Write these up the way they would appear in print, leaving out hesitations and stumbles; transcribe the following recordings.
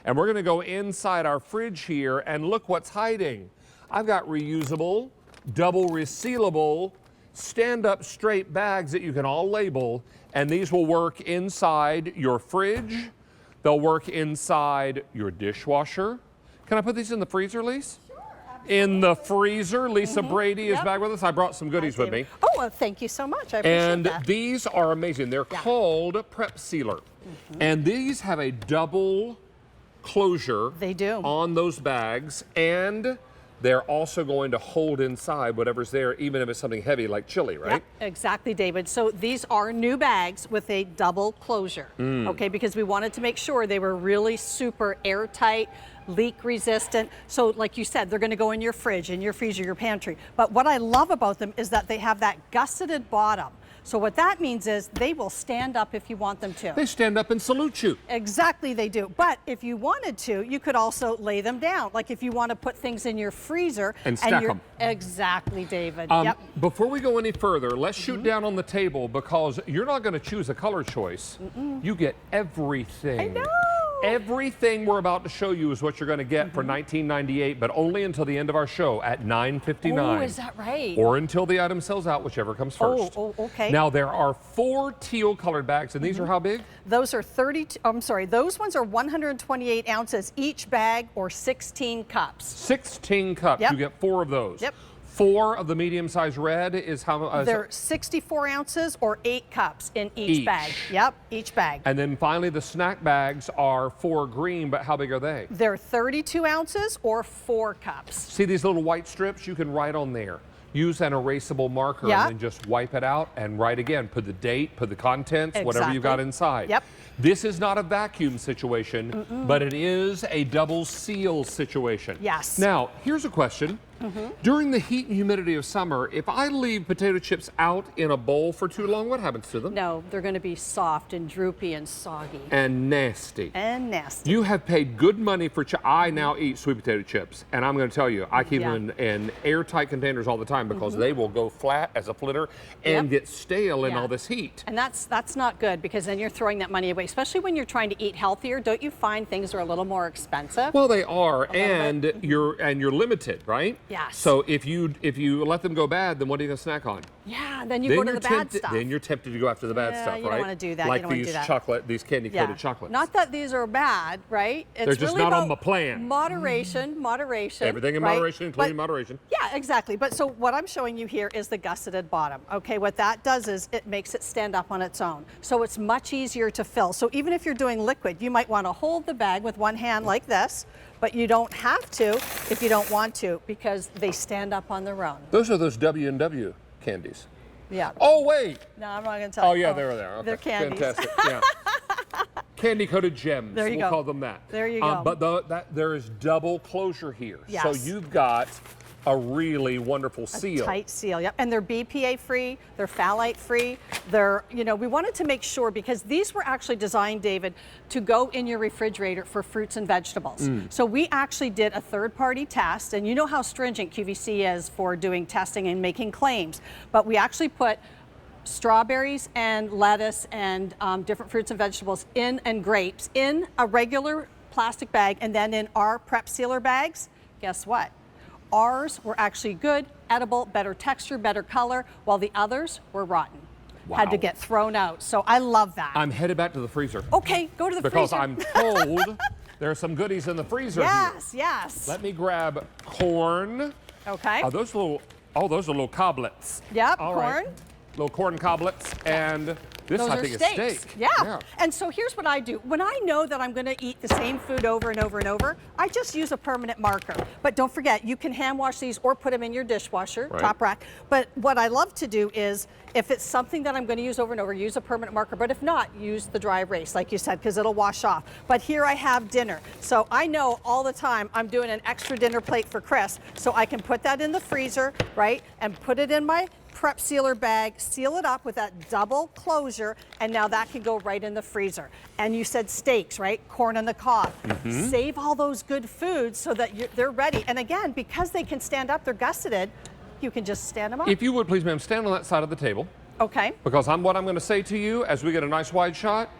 And we're gonna go inside our fridge here and look what's hiding. I've got reusable, double resealable, stand-up straight bags that you can all label, and these will work inside your fridge. They'll work inside your dishwasher. Can I put these in the freezer, Lise? In the freezer. Lisa Brady is back with us. I brought some goodies with me. Oh, well, thank you so much. I appreciate that. And these are amazing. They're called PrepSealer. And these have a double closure on those bags. And they're also going to hold inside whatever's there, even if it's something heavy like chili, right? Yep, exactly, David. So these are new bags with a double closure, okay, because we wanted to make sure they were really super airtight, leak resistant. So like you said, they're going to go in your fridge, in your freezer, your pantry. But what I love about them is that they have that gusseted bottom. So what that means is they will stand up if you want them to. They stand up and salute you. Exactly, they do. But if you wanted to, you could also lay them down. Like if you want to put things in your freezer. And stack them. Exactly, David. Before we go any further, let's shoot down on the table, because you're not going to choose a color choice. You get everything. I know. Everything we're about to show you is what you're going to get for $19.98, but only until the end of our show at $9.59. Oh, is that right? Or until the item sells out, whichever comes first. Oh, okay. Now, there are 4 teal colored bags, and these are how big? Those are those ones are 128 ounces each bag, or 16 cups. 16 cups. You get 4 of those. 4 of the medium-sized red is how much? They're 64 ounces or 8 cups in each bag. Yep, each bag. And then finally, the snack bags are 4 green, but how big are they? They're 32 ounces or 4 cups. See these little white strips? You can write on there. Use an erasable marker and then just wipe it out and write again. Put the date, put the contents, whatever you've got inside. This is not a vacuum situation, but it is a double seal situation. Yes. Now, here's a question. During the heat and humidity of summer, if I leave potato chips out in a bowl for too long, what happens to them? No, they're going to be soft and droopy and soggy. And nasty. And nasty. You have paid good money for chips. I now eat sweet potato chips, and I'm going to tell you, I keep them in airtight containers all the time, because they will go flat as a flitter and get stale in all this heat. And that's not good, because then you're throwing that money away, especially when you're trying to eat healthier. Don't you find things are a little more expensive? Well, they are, and you're limited, right? Yes. So if you let them go bad, then what are you going to snack on? Yeah, then you go to the bad stuff. Then you're tempted to go after the bad stuff, right? You don't want to do that. Like these candy-coated chocolates. Not that these are bad, right? It's They're just really not about on the plan. Moderation. Everything in moderation, including moderation. Yeah, exactly. But so what I'm showing you here is the gusseted bottom. Okay, what that does is it makes it stand up on its own. So it's much easier to fill. So even if you're doing liquid, you might want to hold the bag with one hand like this, but you don't have to if you don't want to, because they stand up on their own. Those are those W&W candies. Yeah. Oh, wait. No, I'm not going to tell you. Oh, yeah, they're there. Okay. They're candies. Fantastic. Yeah. Candy-coated gems. There you go. We'll call them that. There you go. But there is double closure here. Yes. So you've got a really wonderful seal. A tight seal, yep. And they're BPA free, they're phthalate free. They're, we wanted to make sure, because these were actually designed, David, to go in your refrigerator for fruits and vegetables. So we actually did a third-party test, and you know how stringent QVC is for doing testing and making claims. But we actually put strawberries and lettuce and different fruits and vegetables and grapes in a regular plastic bag, and then in our PrepSealer bags. Guess what? Ours were actually good, edible, better texture, better color, while the others were rotten. Wow. Had to get thrown out. So I love that. I'm headed back to the freezer. Okay, go to the because freezer. I'm told there are some goodies in the freezer Yes, here. yes. Let me grab corn. Okay. Those are little coblets. Yep, All corn. right. Little corn coblets, and this Those I are think steaks. is steak. Yeah. And so here's what I do. When I know that I'm going to eat the same food over and over and over, I just use a permanent marker. But don't forget, you can hand wash these or put them in your dishwasher, top rack. But what I love to do is, if it's something that I'm going to use over and over, use a permanent marker. But if not, use the dry erase, like you said, because it'll wash off. But here I have dinner. So I know all the time I'm doing an extra dinner plate for Chris. So I can put that in the freezer, right, and put it in my PrepSealer bag, seal it up with that double closure, and now that can go right in the freezer. And you said steaks, right? Corn on the cob. Save all those good foods so that they're ready. And again, because they can stand up, they're gusseted, you can just stand them up. If you would please, ma'am, stand on that side of the table. Okay. Because what I'm going to say to you as we get a nice wide shot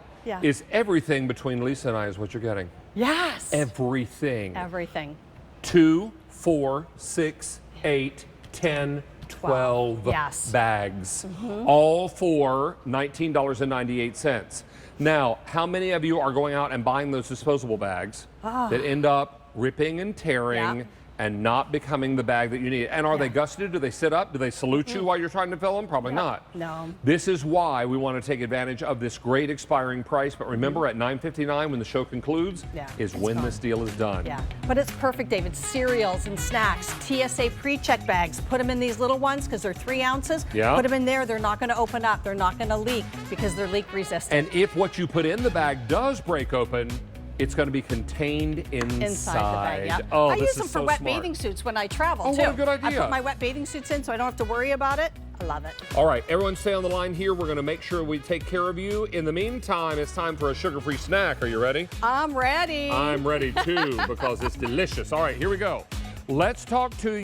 is everything between Lisa and I is what you're getting. Yes. Everything. Everything. 2, 4, 6, 8, 10, 12 bags, all for $19.98. Now, how many of you are going out and buying those disposable bags that end up ripping and tearing and not becoming the bag that you need? And are they gusseted? Do they sit up? Do they salute you while you're trying to fill them? Probably not. No. This is why we want to take advantage of this great expiring price. But remember, at $9.59 when the show concludes is when this deal is done. Yeah, but it's perfect, David. Cereals and snacks, TSA pre-check bags. Put them in these little ones because they're 3 ounces. Yeah. Put them in there. They're not going to open up. They're not going to leak because they're leak resistant. And if what you put in the bag does break open, it's going to be contained inside. The bag, Oh, I this use them is for so wet smart. bathing suits when I travel, too. What a good idea. I put my wet bathing suits in so I don't have to worry about it. I love it. All right, everyone stay on the line here. We're going to make sure we take care of you. In the meantime, it's time for a sugar-free snack. Are you ready? I'm ready. I'm ready, too, because it's delicious. All right, here we go. Let's talk to